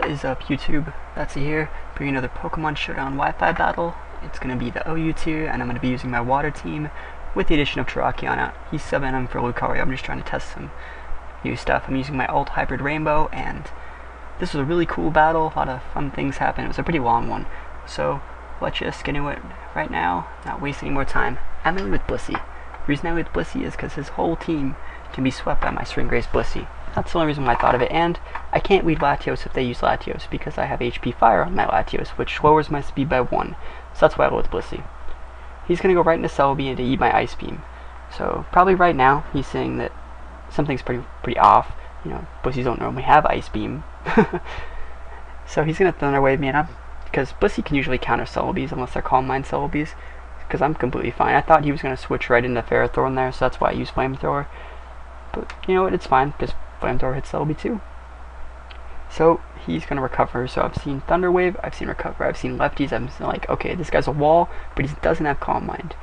What is up, YouTube? That's here, bringing another Pokemon Showdown Wi-Fi battle. It's going to be the OU tier, and I'm going to be using my water team with the addition of Terrakion. He's subbing him for Lucario. I'm just trying to test some new stuff. I'm using my alt Hybrid Rainbow, and this was a really cool battle. A lot of fun things happened. It was a pretty long one. So let's just get into it right now, not waste any more time. I'm going with Blissey. The reason I'm with Blissey is because his whole team can be swept by my String Grace Blissey. That's the only reason why I thought of it, and I can't lead Latios if they use Latios because I have HP Fire on my Latios, which lowers my speed by 1, so that's why I go with Blissey. He's going to go right into Celebi and to eat my Ice Beam. So probably right now he's saying that something's pretty off. You know, Blissies don't normally have Ice Beam. So he's going to Thunder Wave me, and because Blissey can usually counter Celebis unless they're Calm Mind Celebis, because I'm completely fine. I thought he was going to switch right into Ferrothorn there, so that's why I used Flamethrower. But you know what, it's fine, because Flamethrower hits Celebi too. So he's going to recover. So I've seen Thunder Wave, I've seen Recover, I've seen Lefties. I'm like, okay, this guy's a wall, but he doesn't have Calm Mind.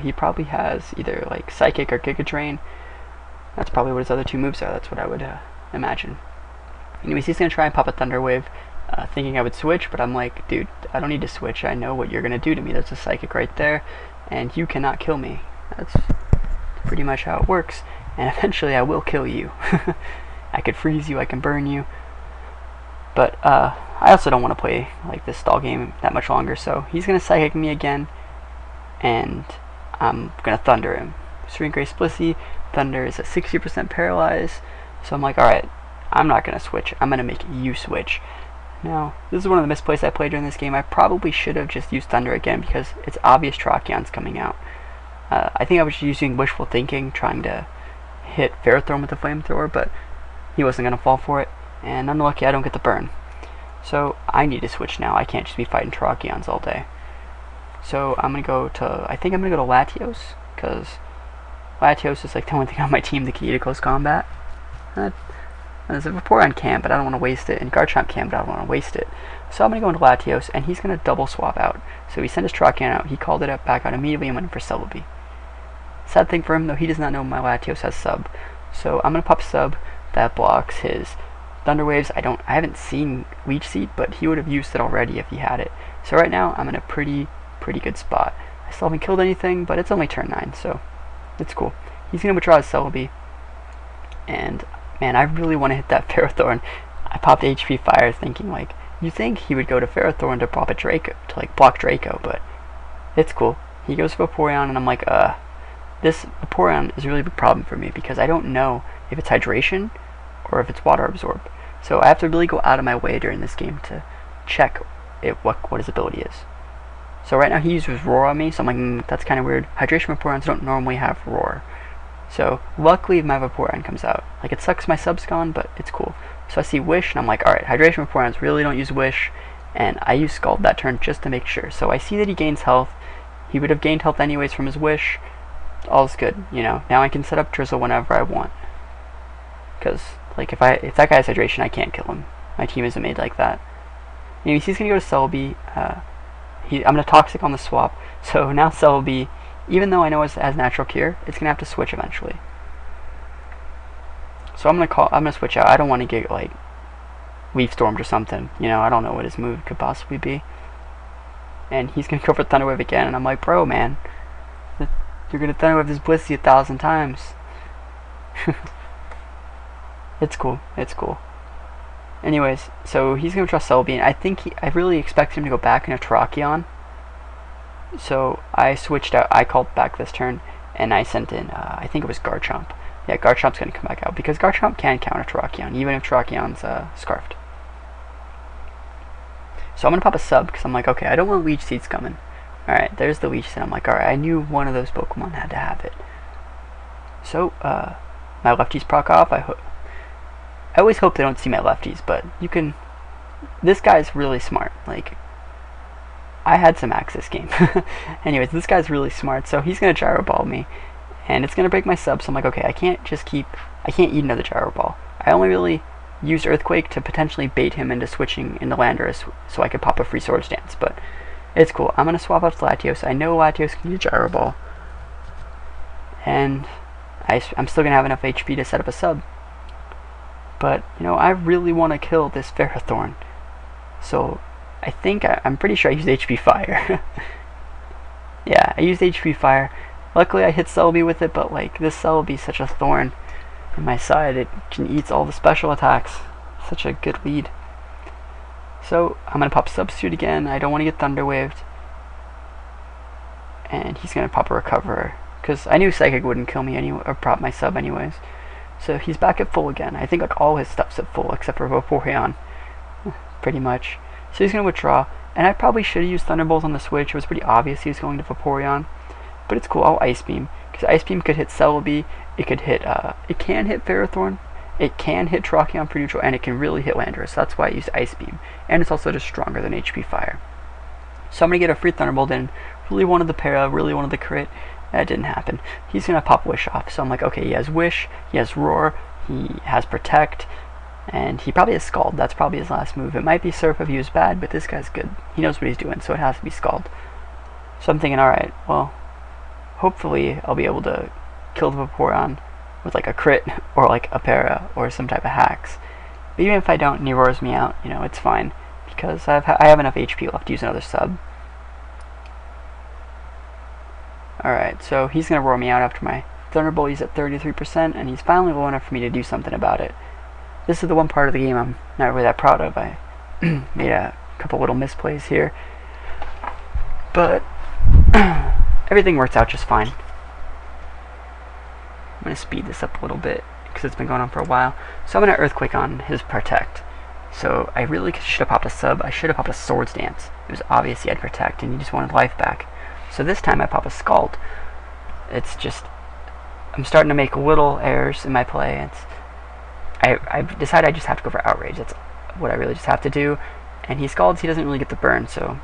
He probably has either like Psychic or Giga Drain. That's probably what his other two moves are. That's what I would imagine. Anyways, he's going to try and pop a Thunder Wave, thinking I would switch, but I'm like, dude, I don't need to switch. I know what you're going to do to me. There's a Psychic right there, and you cannot kill me. That's pretty much how it works. And eventually I will kill you. I could freeze you, I can burn you. But I also don't want to play like this stall game that much longer, so he's going to Psychic me again, and I'm going to Thunder him. String Grace Blissey, Thunder is at 60% paralyzed, so I'm like, alright, I'm not going to switch, I'm going to make you switch. Now, this is one of the misplays I played during this game. I probably should have just used Thunder again because it's obvious Terrakion's coming out. I think I was using wishful thinking, trying to hit Ferrothorn with the Flamethrower, but he wasn't going to fall for it, and I'm lucky I don't get the burn. So I need to switch now. I can't just be fighting Terrakions all day. So I'm going to go to, I think I'm going to go to Latios, because Latios is like the only thing on my team that can eat a close combat. There's a Vaporeon can, but I don't want to waste it, and Garchomp can, but I don't want to waste it. So I'm going to go into Latios, and he's going to double swap out. So he sent his Terrakion out, he called it up back out immediately and went in for Celebi. Sad thing for him, though, he does not know my Latios has sub. So I'm going to pop sub that blocks his Thunder Waves. I haven't seen Leech Seed, but he would have used it already if he had it. So right now, I'm in a pretty good spot. I still haven't killed anything, but it's only turn 9, so it's cool. He's going to withdraw his Celebi, and man, I really want to hit that Ferrothorn. I popped HP Fire thinking, like, you think he would go to Ferrothorn to pop a Draco, to like block Draco, but it's cool. He goes for Vaporeon, and I'm like, this Vaporeon is a really big problem for me because I don't know if it's hydration or if it's water absorb. So I have to really go out of my way during this game to check what his ability is. So right now he uses Roar on me, so I'm like, that's kind of weird. Hydration Vaporeons don't normally have Roar. So luckily my Vaporeon comes out. Like, it sucks my sub's gone, but it's cool. So I see Wish, and I'm like, alright, Hydration Vaporeons really don't use Wish, and I use Scald that turn just to make sure. So I see that he gains health. He would have gained health anyways from his Wish. All's good, you know. Now I can set up Drizzle whenever I want. Because, like, if that guy has Hydration, I can't kill him. My team isn't made like that. Anyways, he's going to go to Celebi. I'm going to Toxic on the swap. So now Celebi, even though I know it has Natural Cure, it's going to have to switch eventually. So I'm going to switch out. I don't want to get, like, Leaf Stormed or something. You know, I don't know what his move could possibly be. And he's going to go for Thunder Wave again, and I'm like, bro, man, you're going to Thunder Wave this Blissey 1,000 times. It's cool. It's cool. Anyways, so he's going to trust Celebi, and I really expect him to go back into Terrakion. So I switched out. I called back this turn, and I sent in, I think it was Garchomp. Yeah, Garchomp's going to come back out, because Garchomp can counter Terrakion, even if Terrakion's Scarfed. So I'm going to pop a sub, because I'm like, okay, I don't want Leech Seeds coming. Alright, there's the Leech Seed. I'm like, alright, I knew one of those Pokemon had to have it. So, my lefties proc off. I always hope they don't see my lefties, but you can... This guy's really smart. Like, I had some hacks this game. Anyways, this guy's really smart, so he's going to Gyro Ball me, and it's going to break my sub, so I'm like, okay, I can't eat another Gyro Ball. I only really used Earthquake to potentially bait him into switching into Landorus so I could pop a free Swords Dance, but it's cool. I'm going to swap out to Latios. I know Latios can use Gyro Ball, and I'm still going to have enough HP to set up a sub. But, you know, I really want to kill this Ferrothorn. So I think I'm pretty sure I used HP Fire. Yeah, I used HP Fire. Luckily I hit Celebi with it, but like this Celebi is such a thorn in my side. It can eat all the special attacks. Such a good lead. So I'm gonna pop Substitute again. I don't want to get Thunder Waved. And he's gonna pop a Recoverer, because I knew Psychic wouldn't kill me anyway, or prop my sub anyways. So he's back at full again. I think like all his stuff's at full except for Vaporeon, pretty much. So he's gonna withdraw, and I probably should have used Thunderbolt on the switch. It was pretty obvious he was going to Vaporeon, but it's cool. I'll Ice Beam, because Ice Beam could hit Celebi. It could hit. It can hit Ferrothorn. It can hit Terrakion for neutral, and it can really hit Landorus. So that's why I used Ice Beam, and it's also just stronger than HP Fire. So I'm gonna get a free Thunderbolt in. Really wanted the para, really wanted the crit. That didn't happen. He's gonna pop Wish off. So I'm like, okay, he has Wish, he has Roar, he has Protect, and he probably has Scald. That's probably his last move. It might be Surf if he was bad, but this guy's good. He knows what he's doing, so it has to be Scald. So I'm thinking, alright, well, hopefully I'll be able to kill the Vaporeon with like a crit, or like a para, or some type of hacks. But even if I don't and he roars me out, you know, it's fine, because I have enough HP left to use another sub. Alright, so he's going to roar me out after my Thunderbolt. He's at 33%, and he's finally low enough for me to do something about it. This is the one part of the game I'm not really that proud of. I made a couple little misplays here, but everything works out just fine. I'm going to speed this up a little bit, because it's been going on for a while. So I'm going to Earthquake on his Protect. So I really should have popped a sub. I should have popped a Swords Dance. It was obvious he had Protect, and he just wanted life back. So this time I pop a Scald. It's just, I'm starting to make little errors in my play. I decided I just have to go for Outrage. That's what I really just have to do. And he Scalds, he doesn't really get the burn, so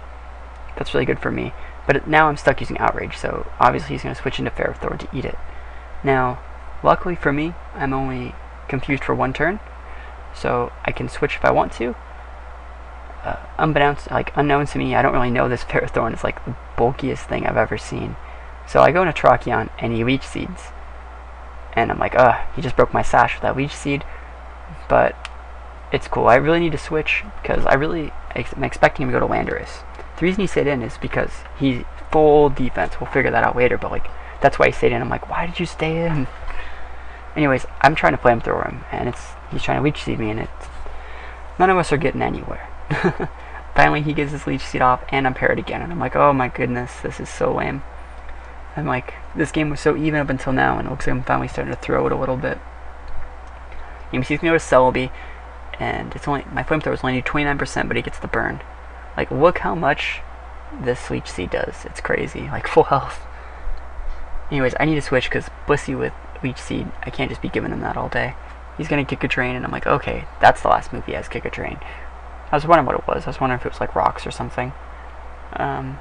that's really good for me. But now I'm stuck using Outrage, so obviously he's going to switch into Ferrothorn to eat it. Now, luckily for me, I'm only confused for one turn, so I can switch if I want to. Unknown to me, I don't really know this Ferrothorn is like the bulkiest thing I've ever seen. So I go into Terrakion and he Leech Seeds. And I'm like, he just broke my sash with that Leech Seed. But it's cool. I really need to switch because I'm expecting him to go to Landorus. The reason he stayed in is because he's full defense. We'll figure that out later, but like that's why he stayed in. I'm like, why did you stay in? Anyways, I'm trying to Flamethrower him, and he's trying to Leech Seed me, and none of us are getting anywhere. Finally he gets his Leech Seed off, and I'm parried again, and I'm like, oh my goodness, this is so lame. I'm like, this game was so even up until now, and it looks like I'm finally starting to throw it a little bit. He sees me go to Celebi, and it's only, my Flamethrower is only 29%, but he gets the burn. Like, look how much this Leech Seed does. It's crazy, like full health. Anyways, I need to switch because Blissey with Leech Seed, I can't just be giving him that all day. He's gonna Kick a Drain, and I'm like, okay, that's the last move he has, Kick a Drain. I was wondering what it was. I was wondering if it was like rocks or something. I'm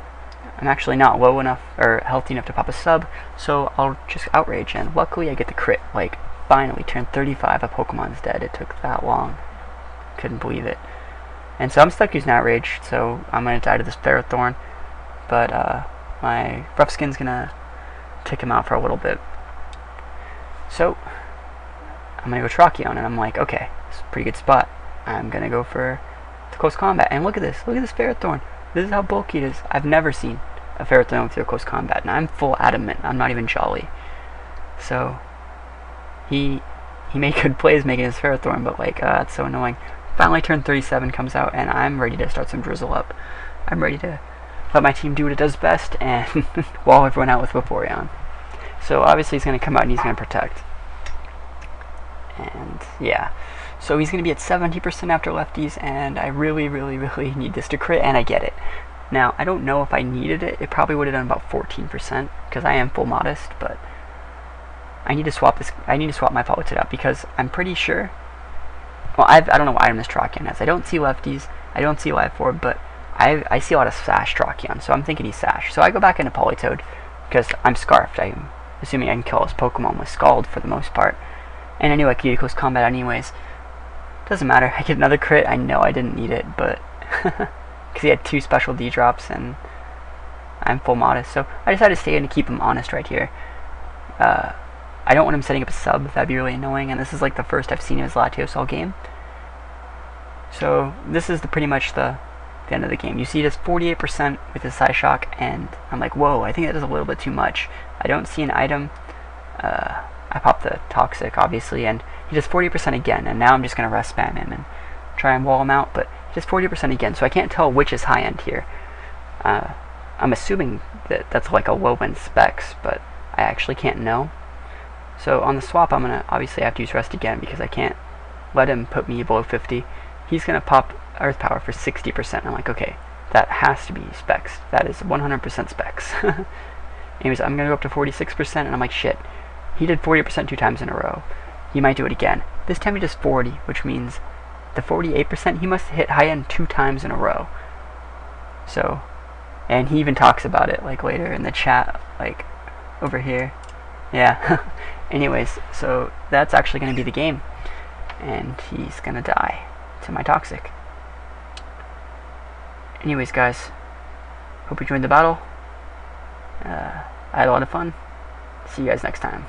actually not low enough or healthy enough to pop a sub, so I'll just Outrage, and luckily I get the crit. Like, finally, turn 35, a Pokemon's dead. It took that long. Couldn't believe it. And so I'm stuck using Outrage, so I'm gonna die to this Ferrothorn. But my Rough Skin's gonna take him out for a little bit. So I'm gonna go Terrakion, and I'm like, okay, it's a pretty good spot. I'm gonna go for the Close Combat, and look at this Ferrothorn. This is how bulky it is. I've never seen a Ferrothorn with your Close Combat, and I'm full Adamant. I'm not even Jolly. So he made good plays making his Ferrothorn, but like, it's so annoying. Finally, turn 37 comes out, and I'm ready to start some Drizzle up. I'm ready to let my team do what it does best, and wall everyone out with Vaporeon. So obviously he's going to come out and he's going to Protect. And yeah, so he's going to be at 70% after lefties, and I really need this to crit, and I get it. Now, I don't know if I needed it. It probably would have done about 14%, because I am full Modest, but I need to swap this. I need to swap my Politoed out, because I'm pretty sure, well, I don't know what item this Terrakion has. I don't see lefties, I don't see Life Orb, but I see a lot of Sash Terrakion, so I'm thinking he's Sash. So I go back into Politoed, because I'm Scarfed. I'm assuming I can kill his Pokemon with Scald for the most part. And I knew I could use Close Combat anyways. Doesn't matter, I get another crit. I know I didn't need it, but because he had 2 special D-drops and I'm full Modest. So I decided to stay in to keep him honest right here. I don't want him setting up a sub, that'd be really annoying, and this is like the first I've seen of his Latios all game. So this is pretty much the the end of the game. You see he does 48% with his Psy Shock, and I'm like, whoa, I think that is a little bit too much. I don't see an item. I popped the Toxic, obviously, and he does 40% again, and now I'm just going to rest spam him and try and wall him out, but he does 40% again, so I can't tell which is high end here. I'm assuming that that's like a low end specs, but I actually can't know. So on the swap, I'm going to obviously have to use rest again because I can't let him put me below 50. He's going to pop Earth Power for 60%. I'm like, okay, that has to be specs. That is 100% specs. Anyways, I'm going to go up to 46%, and I'm like, shit. He did 40% 2 times in a row. He might do it again. This time he does 40, which means the 48%, he must hit high end 2 times in a row. So, and he even talks about it, like, later in the chat, like, over here. Yeah. Anyways, so that's actually going to be the game. And he's going to die to my Toxic. Anyways, guys, hope you enjoyed the battle. I had a lot of fun. See you guys next time.